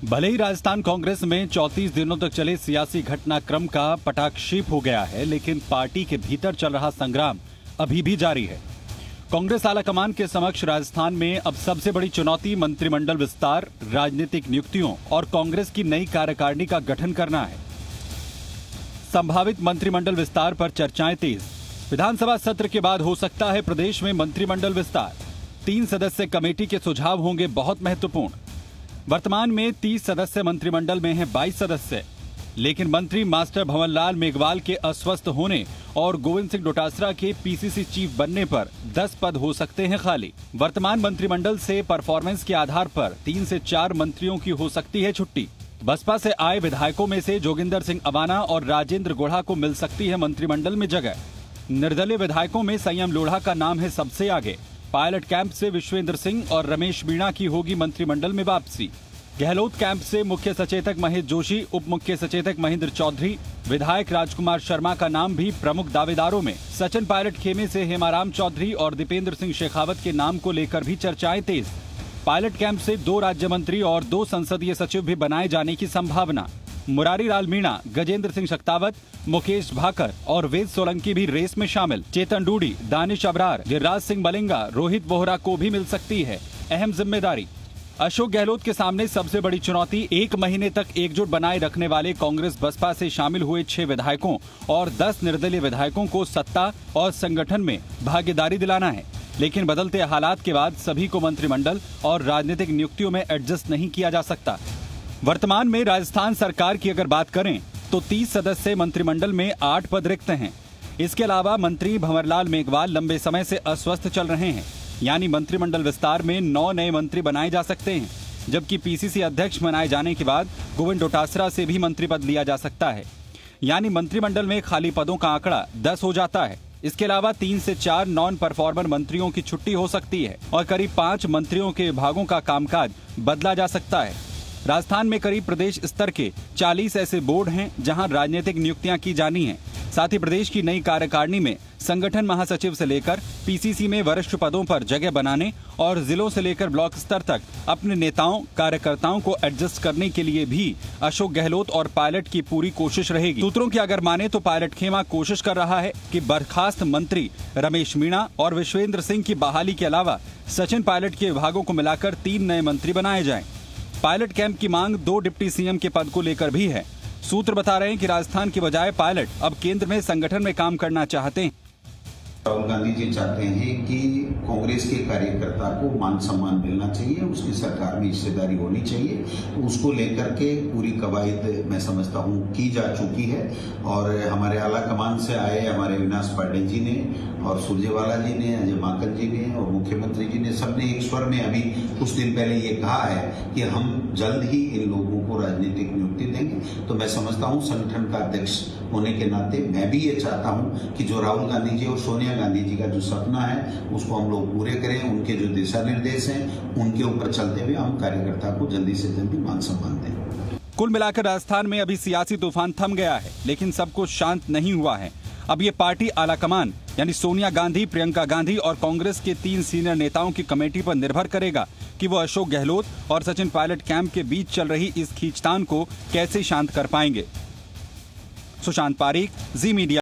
भले ही राजस्थान कांग्रेस में 34 दिनों तक चले सियासी घटनाक्रम का पटाक्षेप हो गया है, लेकिन पार्टी के भीतर चल रहा संग्राम अभी भी जारी है। कांग्रेस आलाकमान के समक्ष राजस्थान में अब सबसे बड़ी चुनौती मंत्रिमंडल विस्तार, राजनीतिक नियुक्तियों और कांग्रेस की नई कार्यकारिणी का गठन करना है। संभावित मंत्रिमंडल विस्तार पर चर्चाएं तेज। विधानसभा सत्र के बाद हो सकता है प्रदेश में मंत्रिमंडल विस्तार। 3 सदस्य कमेटी के सुझाव होंगे बहुत महत्वपूर्ण। वर्तमान में 30 सदस्य मंत्रिमंडल में हैं 22 सदस्य, लेकिन मंत्री मास्टर भंवरलाल मेघवाल के अस्वस्थ होने और गोविंद सिंह डोटासरा के पीसीसी चीफ बनने पर 10 पद हो सकते हैं खाली। वर्तमान मंत्रिमंडल से परफॉर्मेंस के आधार पर 3 से 4 मंत्रियों की हो सकती है छुट्टी। बसपा से आए विधायकों में से जोगिंदर सिंह अवाना और राजेंद्र गुढ़ा को मिल सकती है मंत्रिमंडल में जगह। निर्दलीय विधायकों में संयम लोढ़ा का नाम है सबसे आगे। पायलट कैंप से विश्वेंद्र सिंह और रमेश मीणा की होगी मंत्रिमंडल में वापसी। गहलोत कैंप से मुख्य सचेतक महेश जोशी, उप मुख्य सचेतक महेंद्र चौधरी, विधायक राजकुमार शर्मा का नाम भी प्रमुख दावेदारों में। सचिन पायलट खेमे से हेमाराम चौधरी और दीपेंद्र सिंह शेखावत के नाम को लेकर भी चर्चाएं तेज। पायलट कैंप से 2 राज्य मंत्री और 2 संसदीय सचिव भी बनाए जाने की संभावना। मुरारी लाल मीणा, गजेंद्र सिंह शक्तावत, मुकेश भाकर और वेद सोलंकी भी रेस में शामिल। चेतन डूडी, दानिश अबरार, गिरिराज सिंह मलिंगा, रोहित बोहरा को भी मिल सकती है अहम जिम्मेदारी। अशोक गहलोत के सामने सबसे बड़ी चुनौती 1 महीने तक एकजुट बनाए रखने वाले कांग्रेस बसपा से शामिल हुए 6 विधायकों और 10 निर्दलीय विधायकों को सत्ता और संगठन में भागीदारी दिलाना है। लेकिन बदलते हालात के बाद सभी को मंत्रिमंडल और राजनीतिक नियुक्तियों में एडजस्ट नहीं किया जा सकता। वर्तमान में राजस्थान सरकार की अगर बात करें तो 30 सदस्य मंत्रिमंडल में 8 पद रिक्त हैं। इसके अलावा मंत्री भंवरलाल मेघवाल लंबे समय से अस्वस्थ चल रहे हैं, यानी मंत्रिमंडल विस्तार में 9 नए मंत्री बनाए जा सकते हैं, जबकि पीसीसी अध्यक्ष बनाए जाने के बाद गोविंद डोटासरा से भी मंत्री पद लिया जा सकता है, यानी मंत्रिमंडल में खाली पदों का आंकड़ा 10 हो जाता है। इसके अलावा 3 से 4 नॉन परफॉर्मर मंत्रियों की छुट्टी हो सकती है और करीब 5 मंत्रियों के विभागों का कामकाज बदला जा सकता है। राजस्थान में करीब प्रदेश स्तर के 40 ऐसे बोर्ड हैं जहां राजनीतिक नियुक्तियां की जानी हैं। साथ ही प्रदेश की नई कार्यकारिणी में संगठन महासचिव से लेकर पीसीसी में वरिष्ठ पदों पर जगह बनाने और जिलों से लेकर ब्लॉक स्तर तक अपने नेताओं कार्यकर्ताओं को एडजस्ट करने के लिए भी अशोक गहलोत और पायलट की पूरी कोशिश रहेगी। सूत्रों की अगर माने तो पायलट खेमा कोशिश कर रहा है कि बर्खास्त मंत्री रमेश मीणा और विश्वेंद्र सिंह की बहाली के अलावा सचिन पायलट के विभागों को मिलाकर 3 नए मंत्री बनाए जाएं। पायलट कैंप की मांग 2 डिप्टी सीएम के पद को लेकर भी है। सूत्र बता रहे हैं कि राजस्थान की बजाय पायलट अब केंद्र में संगठन में काम करना चाहते हैं। राहुल गांधी जी चाहते हैं कि कांग्रेस के कार्यकर्ता को मान सम्मान मिलना चाहिए, उसकी सरकार में हिस्सेदारी होनी चाहिए। उसको लेकर के पूरी कवायद मैं समझता हूं की जा चुकी है और हमारे आला कमान से आए हमारे अविनाश पांडे जी ने और सुरजेवाला जी ने, अजय माकन जी ने और मुख्यमंत्री जी ने सबने एक स्वर में अभी कुछ दिन पहले ये कहा है कि हम जल्द ही इन लोगों को राजनीतिक नियुक्ति देंगे। तो मैं समझता हूं संगठन का अध्यक्ष होने के नाते मैं भी ये चाहता हूं कि जो राहुल गांधी जी और सोनिया गांधी जी का जो सपना है उसको हम लोग पूरे करें। उनके जो दिशा निर्देश हैं उनके ऊपर चलते हुए हम कार्यकर्ता को जल्दी से जल्दी मान सम्मान दें। कुल मिलाकर राजस्थान में अभी सियासी तूफान थम गया है, लेकिन सब कुछ शांत नहीं हुआ है। अब ये पार्टी आलाकमान यानी सोनिया गांधी, प्रियंका गांधी और कांग्रेस के 3 सीनियर नेताओं की कमेटी पर निर्भर करेगा कि वो अशोक गहलोत और सचिन पायलट कैंप के बीच चल रही इस खींचतान को कैसे शांत कर पाएंगे। सुशांत पारीक, जी मीडिया।